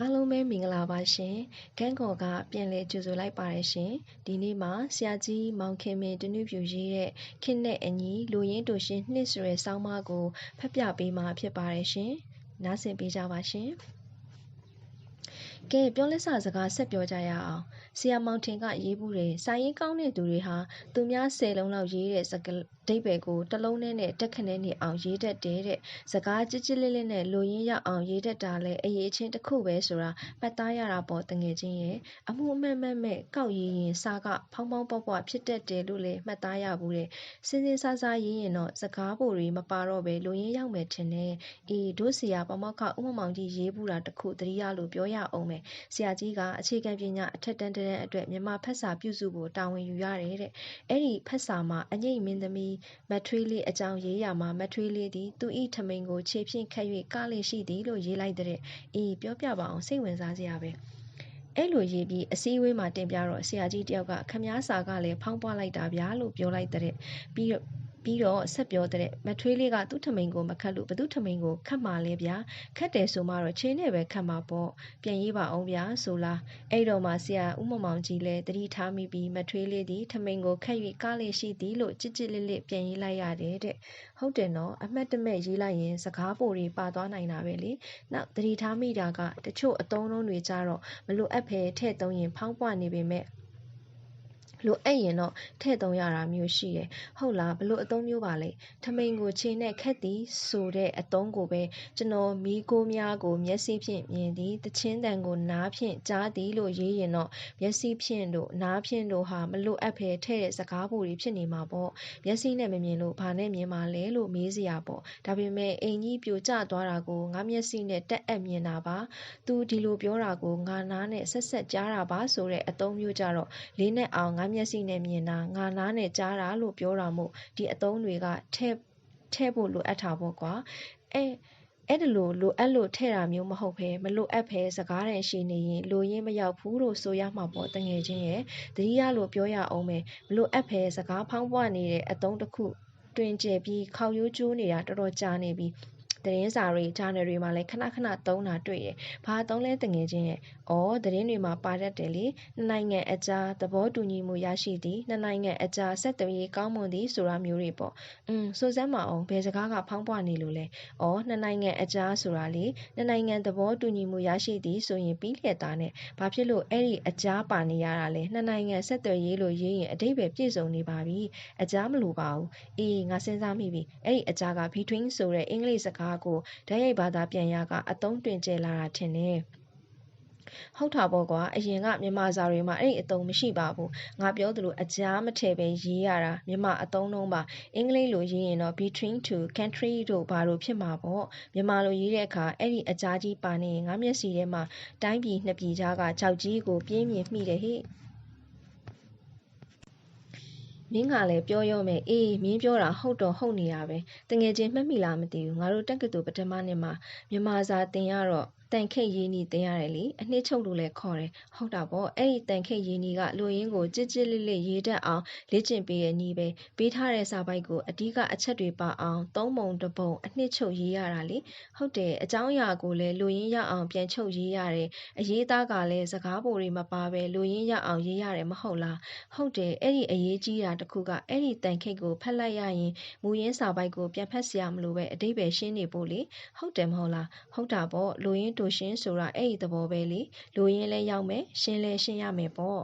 အားလုံးပဲမင်္ဂလာပါရှင်။ခန်းခေါ်ကပြန်လည်ကြိုဆိုလိုက်ပါတယ်ရှင်။ဒီနေ့မှာဆရာကြီးမောင်ခင်မင်းတနုပြူရေးတဲ့ခေတ်နဲ့အညီလူရင်းတူရှင်နှစ်ဆိုတဲ့ဆောင်းပါးကိုဖတ်ပြပေးမှာဖြစ်ပါတယ်ရှင်။နားဆင်ပေးကြပါရှင်။ကဲပြောလက်စကားဆက်ပြောကြရအောင်ဆရာမောင်ထင်ကရေးဘူးတယ်စာရေးကောင်းတဲ့သူတွေဟာသူများ10လုံးလောက်ရေးတဲ့စကားဒိတ်ပဲကိုတစ်လုံးနဲ့တက်ခနဲ့နေအောင်ရေးတတ်တယ်တဲ့စကားကြစ်ကြစ်လေးလေးနဲ့လူရင်းရောက်အောင်ရေးတတ်တာလဲအရေးချင်းတစ်ခုပဲဆိုတာပတ်သားရတာပေါ့တငယ်ချင်းရဲ့အမှုအမှတ်မဲ့ကောက်ရေးရင်စာကဖောင်းဖောင်းပွားပွားဖြစ်တတ်တယ်လို့လည်းမှတ်သားရဘူးတဲ့စင်းစင်းစားစားရေးရင်တော့စကားပိုတွေမပါတော့ပဲလူရင်းရောက်မယ်ထင်တယ်အေးတို့ဆရာပမောက္ခဥမမောင်ကြီးရေးဘူးတာတစ်ခုသတိရလို့ပြောရအောင်မယ်ဆရာကြီးကအခြေခံပညာအထက်တန်းတန်းအတွက်မြန်မာဖတ်စာပြုစုဖို့တာဝန်ယူရတယ်တဲ့အဲ့ဒီဖတ်စာမှာအငိမ့်မင်းသမီးမထွေးလေးအကြောင်းရေးရမှာမထွေးလေးသည်သူဤထမိန်ကိုခြေဖြင့်ခတ်၍ကလေးရှိသည်လို့ရေးလိုက်တဲ့အေးပြောပြပါအောင်စိတ်ဝင်စားစရာပဲအဲ့လိုရေးပြီးအစည်းအဝေးမှာတင်ပြတော့ဆရာကြီးတယောက်ကခမားစာကလည်းဖောင်းပွားလိုက်တာဗျာလို့ပြောလိုက်တဲ့ပြီးတော့ဆက်ပြောတဲ့မထွေးလေးကသူ့ထမိန်ကိုမခတ်လို့ဘသူ့ထမိန်ကိုခတ်မှာလဲဗျာခတ်တယ်ဆိုမှတော့ချင်းနဲ့ပဲခတ်မှာပေါ့ပြန်ရေးပါအောင်ဗျာဆိုလားအဲ့တော့မှဆရာဦးမမောင်ကြီးလည်းတတိထားမိပြီးမထွေးလေးသည်ထမိန်ကိုခတ်၍ကားလေးရှိသည်လို့ကြစ်ကြစ်လေးလေးပြန်ရေးလိုက်ရတယ်တဲ့ဟုတ်တယ်နော်အမှတ်တမဲ့ရေးလိုက်ရင်စကားပိုတွေပါသွားနိုင်တာပဲလေနောက်တတိထားမိတာကတချို့အသုံးလုံးတွေကြတော့မလိုအပ်ဖဲထည့်သုံးရင်ဖောင်းပွားနေပေမဲ့လိုအပ်ရင်တော့ထည့်သုံးရတာမျိုးရှိတယ်ဟုတ်လားဘလို့အသုံးမျိုးပါလဲထမိန်ကိုခြေနဲ့ခက်သည်ဆိုတဲ့အသုံးကိုပဲကျွန်တော်မိကိုများကိုမျက်စိဖြင့်မြင်သည်တချင်းတန်ကိုနားဖြင့်ကြားသည်လို့ရေးရင်တော့မျက်စိဖြင့်တို့နားဖြင့်တို့ဟာမလိုအပ်ဖဲထည့်တဲ့စကားပုံတွေဖြစ်နေမှာပေါ့မျက်စိနဲ့မမြင်လို့ဘာနဲ့မြင်မှာလဲလို့မေးစရာပေါ့ဒါပေမဲ့အိမ်ကြီးပြိုကျသွားတာကိုငါမျက်စိနဲ့တက်အပ်မြင်တာပါသူဒီလိုပြောတာကိုငါနားနဲ့ဆက်ဆက်ကြားတာပါဆိုတဲ့အသုံးမျိုးကြတော့လေးနဲ့အောင်ငါမျက်စိနဲ့မြင်တာငါနားနဲ့ကြားတာလို့ပြောတာမို့ဒီအသုံးတွေကထည့်ဖို့လိုအပ်တာပေါ့ကွာအဲ့ဒါလိုအပ်လို့ထည့်တာမျိုးမဟုတ်ဘဲမလိုအပ်ဘဲစကားတန်ရှိနေရင်လိုရင်းမရောက်ဘူးလို့ဆိုရမှာပေါ့တငယ်ချင်းရဲ့တတိယလို့ပြောရအောင်မယ်မလိုအပ်ဘဲစကားဖောင်းပွားနေတဲ့အသုံးတစ်ခုတွင်ကျယ်ပြီးခေါက်ရိုးကျိုးနေတာတော်တော်ကြာနေပြီသတင်းစာတွေဂျာနယ်တွေမှာလည်းခဏခဏသုံးတာတွေ့တယ်။ဘာသုံးလဲတငယ်ချင်းရဲ့။အော်သတင်းတွေမှာပါတတ်တယ်လေ။နှစ်နိုင်ငံအကြားသဘောတူညီမှုရရှိသည်နှစ်နိုင်ငံအကြားဆက်သွယ်ရေးကောင်းမွန်သည်ဆိုတာမျိုးတွေပေါ့။ဆိုစမ်းမအောင်ဘယ်စကားကဖောင်းပွားနေလို့လဲ။အော်နှစ်နိုင်ငံအကြားဆိုတာလေနှစ်နိုင်ငံသဘောတူညီမှုရရှိသည်ဆိုရင်ပြီးလျက်သားနဲ့ဘာဖြစ်လို့အဲ့ဒီအကြားပါနေရတာလဲနှစ်နိုင်ငံဆက်သွယ်ရေးလို့ရေးရင်အတိတ်ပဲပြည့်စုံနေပါပြီ။အကြားမလိုပါဘူး။အေးငါစဉ်းစားမိပြီ။အဲ့ဒီအကြားက between ဆိုတဲ့အင်္ဂလိပ်စကားကိုဓာတ်ရိုက်ဘာသာပြန်ရကအသုံးတွင်ကျလာတာထင်တယ်ဟုတ်တာပေါ့ကွာအရင်ကမြန်မာစာတွေမှာအဲ့ဒီအသုံးမရှိပါဘူးငါပြောသလိုအကြားမထည့်ပဲရေးရတာမြန်မာအသုံးလုံးပါအင်္ဂလိပ်လိုရေးရင်တော့ between two country တို့ဘာလို့ဖြစ်မှာပေါ့မြန်မာလိုရေးတဲ့အခါအဲ့ဒီအကြားကြီးပါနေရင်ငါမျက်စိထဲမှာတိုင်းပြည်နှစ်ပြည်ကြားကခြောက်ကြီးကိုပြင်းမြင်မိတယ်ဟိမင်းကလည်းပြောရောမယ်အေးမင်းပြောတာဟုတ်တော့ဟုတ်နေတာပဲတငယ်ချင်းမှတ်မိလားမသိဘူးငါတို့တက္ကသိုလ်ပထမနှစ်မှာမြန်မာစာသင်ရတော့တန်ခိတ်ရင်းနီတင်ရတယ်လေအနှစ်ချုပ်လို့လည်းခေါ်တယ်ဟုတ်တာပေါ့အဲ့ဒီတန်ခိတ်ရင်းနီကလူရင်းကိုကြစ်ကြစ်လေးလေးရေးတတ်အောင်လေ့ကျင့်ပေးရဲ့နီးပဲပေးထားတဲ့စာပိုက်ကိုအဓိကအချက်တွေပါအောင်သုံးပုံတစ်ပုံအနှစ်ချုပ်ရေးရတာလေဟုတ်တယ်အကြောင်းအရာကိုလည်းလူရင်းရအောင်ပြန်ချုပ်ရေးရတယ်အရေးသားကလည်းစကားပုံတွေမပါပဲလူရင်းရအောင်ရေးရတယ်မဟုတ်လားဟုတ်တယ်အဲ့ဒီအရေးကြီးတာတစ်ခုကအဲ့ဒီတန်ခိတ်ကိုဖတ်လိုက်ရရင်မူရင်းစာပိုက်ကိုပြန်ဖတ်စရာမလိုပဲအတိတ်ပဲရှင်းနေဖို့လေဟုတ်တယ်မဟုတ်လားဟုတ်တာပေါ့လူရင်းတူရှင်းဆိုတာအဲ့ဒီသဘောပဲလေလူရင်းလဲရောက်မယ်ရှင်းလဲရှင်းရမယ်ပေါ့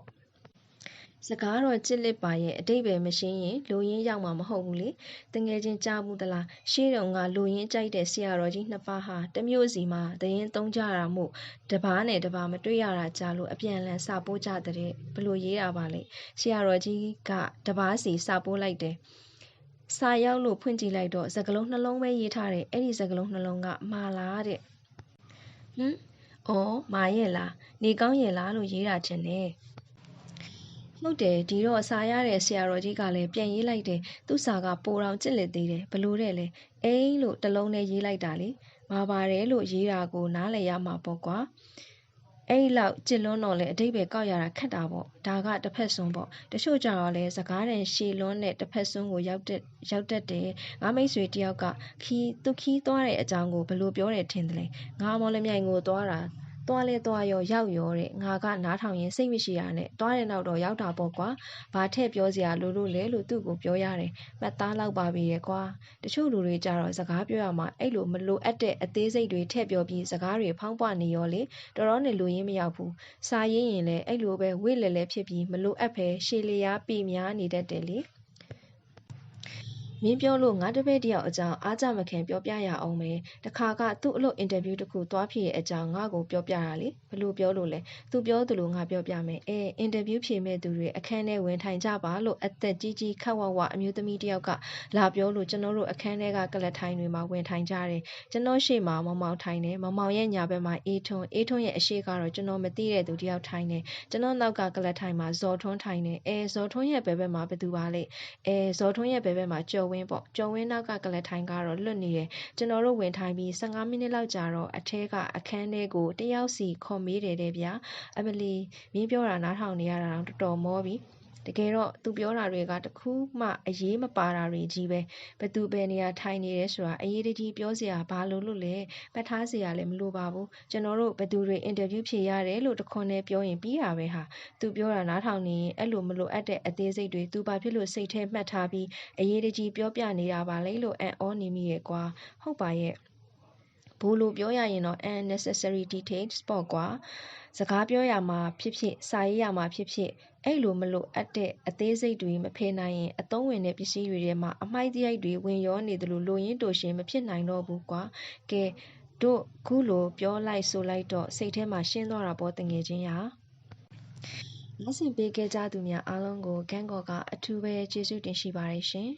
စကားတော့ကြစ်လက်ပါရဲ့အတိတ်ပဲမရှင်းရင်လူရင်းရောက်မှာမဟုတ်ဘူးလေတငယ်ချင်းကြားဘူးသလားရှေးတုန်းကလူရင်းကြိုက်တဲ့ဆရာတော်ကြီးနှစ်ပါးဟာတမျိုးစီမှာတရင်သုံးကြတာမို့တပားနဲ့တပားမတွေ့ရတာကြားလို့အပြန်လန်စာပိုးကြတဲ့ဘလို့ရေးတာပါလေဆရာတော်ကြီးကတပားစီစာပိုးလိုက်တယ်စာရောက်လို့ဖွင့်ကြည့်လိုက်တော့စကလုံးနှလုံးပဲရေးထားတယ်အဲ့ဒီစကလုံးနှလုံးကမှားလားတဲ့ဟမ်အော်မာရဲ့လားနေကောင်းရဲ့လားလို့ရေးတာချင်တယ်ဟုတ်တယ်ဒီတော့စာရတဲ့ဆရာတော်ကြီးကလည်းပြန်ရေးလိုက်တယ်သူ့စာကပိုတောင်ကြစ်လက်သေးတယ်ဘလို့တဲ့လဲအိမ်လို့တလုံးနဲ့ရေးလိုက်တာလေမာပါတယ်လို့ရေးတာကိုနားလည်ရမှာပေါ့ကွာအဲ့လောက်ကြစ်လွန်းတော့လေအတိတ်ပဲကောက်ရတာခက်တာပေါ့ဒါကတစ်ဖက်စွန်းပေါ့တချို့ကြတော့လဲစကားတန်ရှည်လွန်းတဲ့တစ်ဖက်စွန်းကိုရောက်တတ်တယ်ငါမိတ်ဆွေတယောက်ကခီးသွားတဲ့အကြောင်းကိုဘယ်လိုပြောတယ်ထင်တယ်လဲငါမော်လမြိုင်ကိုသွားတာ သွားလဲသွားရောရောက်ရောတဲ့ငါကနားထောင်ရင်စိတ်မရှိရနဲ့သွားတဲ့နောက်တော့ရောက်တာပေါ့ကွာဘာထည့်ပြောစရာလိုလို့လဲလို့သူ့ကိုပြောရတယ်မှတ်သားလောက်ပါပြီရဲ့ကွာတချို့လူတွေကြတော့စကားပြောရမှာအဲ့လိုမလိုအပ်တဲ့အသေးစိတ်တွေထည့်ပြောပြီးစကားတွေဖောင်းပွနေရောလေတော်တော်နဲ့လူရင်းမရောက်ဘူးစာရေးရင်လည်းအဲ့လိုပဲဝိလဲလဲဖြစ်ပြီးမလိုအပ်ပဲရှေလျားပေများနေတတ်တယ်လေမင်းပြောလို့ငါတပည့်တယောက်အကြောင်းအားကြမခံပြောပြရအောင်မယ်တခါကသူ့အလုပ်အင်တာဗျူးတစ်ခုသွားဖြေရဲ့အကြောင်းငါ့ကိုပြောပြတာလေဘလို့ပြောလို့လဲသူပြောသလိုငါပြောပြမယ်အင်တာဗျူးဖြေမဲ့သူတွေအခန်းထဲဝင်ထိုင်ကြပါလို့အသက်ကြီးကြီးခက်ဝဝအမျိုးသမီးတယောက်ကလာပြောလို့ကျွန်တော်တို့အခန်းထဲကကလထိုင်တွေမှာဝင်ထိုင်ကြတယ်ကျွန်တော်ရှေ့မှာမောင်မောင်ထိုင်တယ်မောင်မောင်ရဲ့ညာဘက်မှာအေးထွန်းရဲ့အရှိကတော့ကျွန်တော်မသိတဲ့သူတယောက်ထိုင်တယ်ကျွန်တော်နောက်ကကလထိုင်မှာဇော်ထွန်းထိုင်တယ်ဇော်ထွန်းရဲ့ဘက်မှာဘယ်သူပါလဲဇော်ထွန်းရဲ့ဘက်မှာကျော်ဝင်းပေါ့ကျော်ဝင်းနောက်ကကလထိုင်ကတော့လွတ်နေတယ်ကျွန်တော်တို့ဝင်ထိုင်ပြီး15မိနစ်လောက်ကြာတော့အထဲကအခန်းထဲကိုတယောက်စီခေါ်မေးတယ်တဲ့ဗျာအမလီမင်းပြောတာနားထောင်နေရတာတော့တော်တော်မောပြီတကယ်တော့သူပြောတာတွေကတခုမှအရေးမပါတာတွေကြီးပဲဘသူပဲနေရာထိုင်နေရဲဆိုတာအရေးတကြီးပြောစရာဘာလို့လို့လဲပတ်ထားစရာလည်းမလိုပါဘူးကျွန်တော်တို့ဘသူတွေအင်တာဗျူးဖြေရတယ်လို့တခွန်းနဲ့ပြောရင်ပြီးတာပဲဟာသူပြောတာနားထောင်နေရင်အဲ့လိုမလိုအပ်တဲ့အသေးစိတ်တွေသူဘာဖြစ်လို့စိတ်ထဲမှတ်ထားပြီးအရေးတကြီးပြောပြနေတာပါလဲလို့အံ့ဩနေမိရဲ့ကွာဟုတ်ပါရဲ့ဘိုးလိုပြောရရင်တော့ unnecessary details ပေါ့ကွာစကားပြောရမှာဖြစ်ဖြစ်စာရေးရမှာဖြစ်ဖြစ်အဲ့လိုမလို့အပ်တဲ့အသေးစိတ်တွေမဖေးနိုင်ရင်အသုံးဝင်တဲ့ပစ္စည်းတွေထဲမှာအမိုက်တရိုက်တွေဝင်ရောနေတယ်လို့လိုရင်းတိုရှင်မဖြစ်နိုင်တော့ဘူးကွာကဲတို့ခုလိုပြောလိုက်ဆိုလိုက်တော့စိတ်ထဲမှာရှင်းသွားတာပေါ့တငယ်ချင်းရာနားဆင်ပေးခဲ့ကြသူများအားလုံးကိုကန်းကော်ကအထူးပဲကျေးဇူးတင်ရှိပါတယ်ရှင်